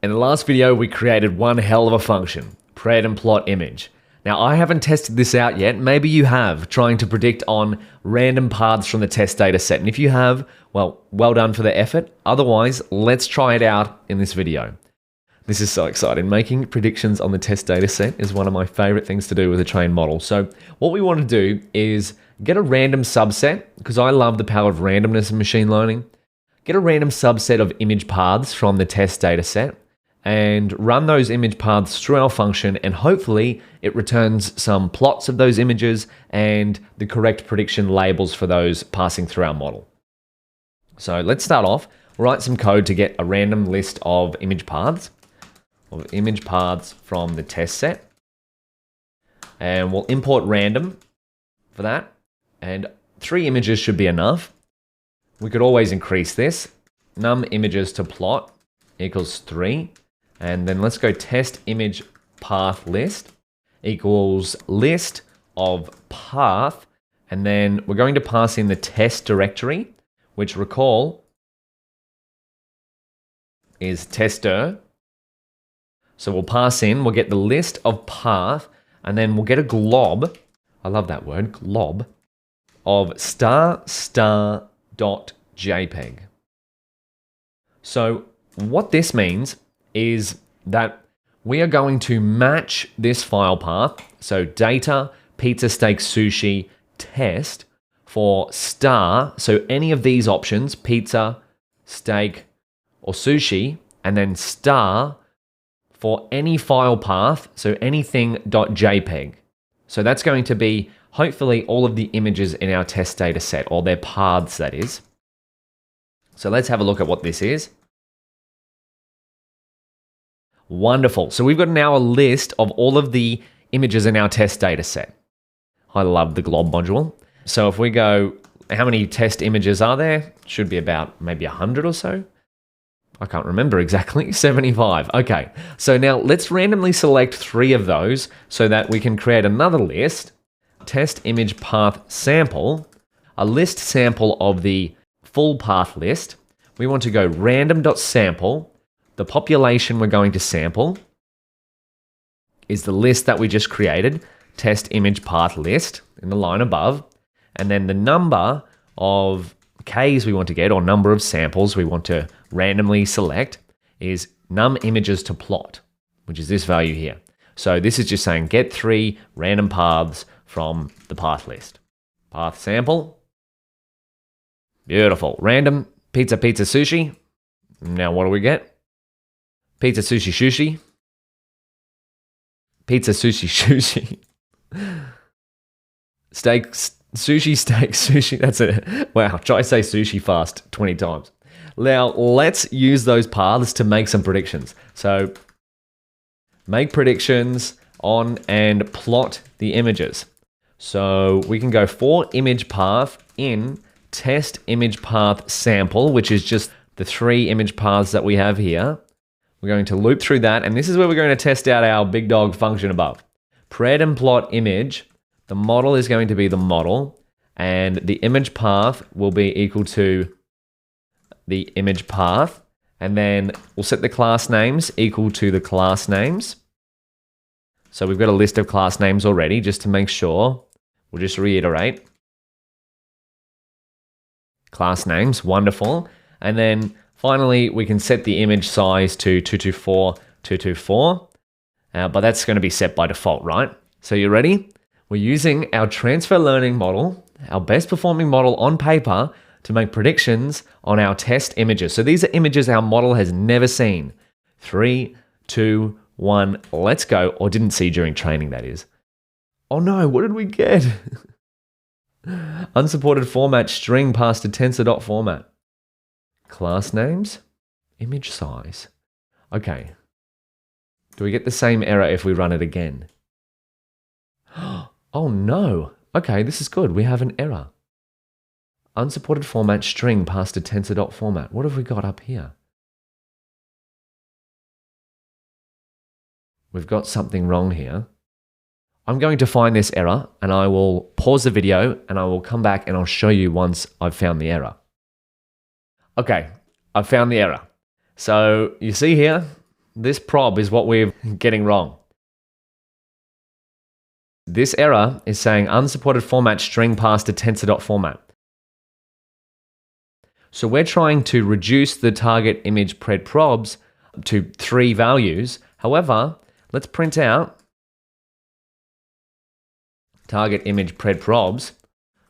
In the last video, we created one hell of a function, pred and plot image. Now, I haven't tested this out yet. Maybe you have, trying to predict on random paths from the test data set. And if you have, well done for the effort. Otherwise, let's try it out in this video. This is so exciting. Making predictions on the test data set is one of my favorite things to do with a trained model. So what we want to do is get a random subset, because I love the power of randomness in machine learning. Get a random subset of image paths from the test data set and run those image paths through our function, and hopefully it returns some plots of those images and the correct prediction labels for those passing through our model. So let's start off. We'll write some code to get a random list of image paths from the test set. And we'll import random for that. And 3 images should be enough. We could always increase this. Num images to plot equals 3. And then let's go test image path list equals list of path. And then we're going to pass in the test directory, which recall is tester. So we'll pass in, we'll get the list of path, and then we'll get a glob. I love that word, glob, of star.jpg. So what this means is that we are going to match this file path, so data, pizza, steak, sushi, test, for star, so any of these options, pizza, steak, or sushi, and then star for any file path, so anything.jpg. So that's going to be hopefully all of the images in our test data set, or their paths, that is. So let's have a look at what this is. Wonderful. So we've got now a list of all of the images in our test data set. I love the glob module. So if we go, how many test images are there? Should be about maybe 100 or so. I can't remember exactly, 75. Okay, so now let's randomly select 3 of those so that we can create another list. Test image path sample, a list sample of the full path list. We want to go random.sample. The population we're going to sample is the list that we just created, test image path list in the line above. And then the number of Ks we want to get, or number of samples we want to randomly select, is num images to plot, which is this value here. So this is just saying get 3 random paths from the path list. Path sample. Beautiful. Random pizza, pizza, sushi. Now what do we get? Pizza, sushi, sushi. Pizza, sushi, sushi. Steak, sushi, steak, sushi. That's it. Wow, try to say sushi fast 20 times. Now, let's use those paths to make some predictions. So, make predictions on and plot the images. So, we can go for image path in test image path sample, which is just the 3 image paths that we have here. We're going to loop through that, and this is where we're going to test out our big dog function above. Pred and plot image. The model is going to be the model, and the image path will be equal to the image path, and then we'll set the class names equal to the class names. So we've got a list of class names already, just to make sure. We'll just reiterate. Class names, wonderful. And then finally, we can set the image size to 224, 224, but that's going to be set by default, right? So you ready? We're using our transfer learning model, our best performing model on paper, to make predictions on our test images. So these are images our model has never seen. 3, 2, 1, let's go. Or didn't see during training, that is. Oh no, what did we get? Unsupported format string passed to tensor.format. Class names, image size. Okay. Do we get the same error if we run it again? Oh no. Okay, this is good. We have an error. Unsupported format string passed to tensor.format. What have we got up here? We've got something wrong here. I'm going to find this error, and I will pause the video and I will come back and I'll show you once I've found the error. Okay, I've found the error. So you see here, this prob is what we're getting wrong. This error is saying unsupported format string passed to tensor format. So we're trying to reduce the target image pred probs to 3 values. However, let's print out target image pred probs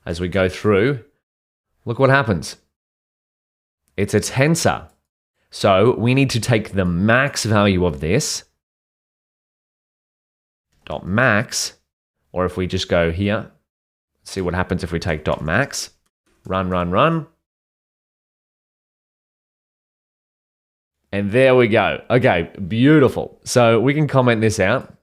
as we go through. Look what happens. It's a tensor. So we need to take the max value of this, dot max, or if we just go here, see what happens if we take dot max, run. And there we go. Okay, beautiful. So we can comment this out.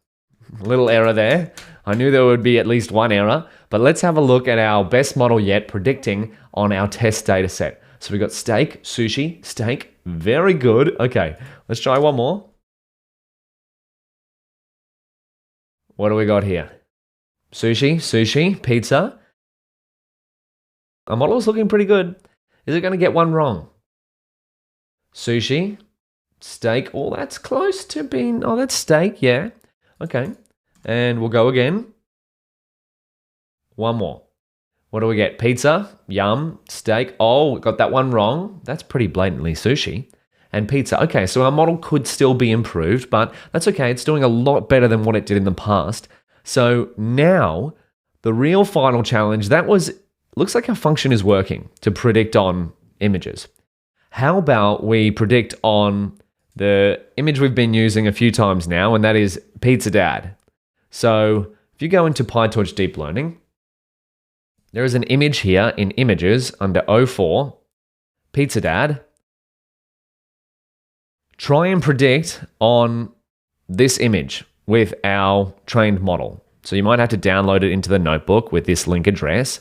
Little error there. I knew there would be at least one error, but let's have a look at our best model yet predicting on our test data set. So we've got steak, sushi, steak. Very good. Okay, let's try one more. What do we got here? Sushi, pizza. Our model is looking pretty good. Is it going to get one wrong? Sushi, steak. Oh, that's close to being... Oh, that's steak, yeah. Okay. And we'll go again. One more. What do we get? Pizza, yum, steak. Oh, we got that one wrong. That's pretty blatantly sushi. And pizza. Okay, so our model could still be improved, but that's okay. It's doing a lot better than what it did in the past. So now, the real final challenge, looks like our function is working to predict on images. How about we predict on the image we've been using a few times now, and that is Pizza Dad. So if you go into PyTorch Deep Learning, there is an image here in Images under O4, Pizza Dad. Try and predict on this image with our trained model. So you might have to download it into the notebook with this link address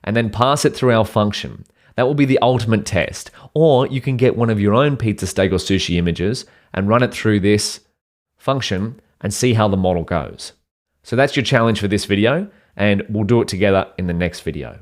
and then pass it through our function. That will be the ultimate test. Or you can get one of your own pizza, steak, or sushi images and run it through this function and see how the model goes. So that's your challenge for this video, and we'll do it together in the next video.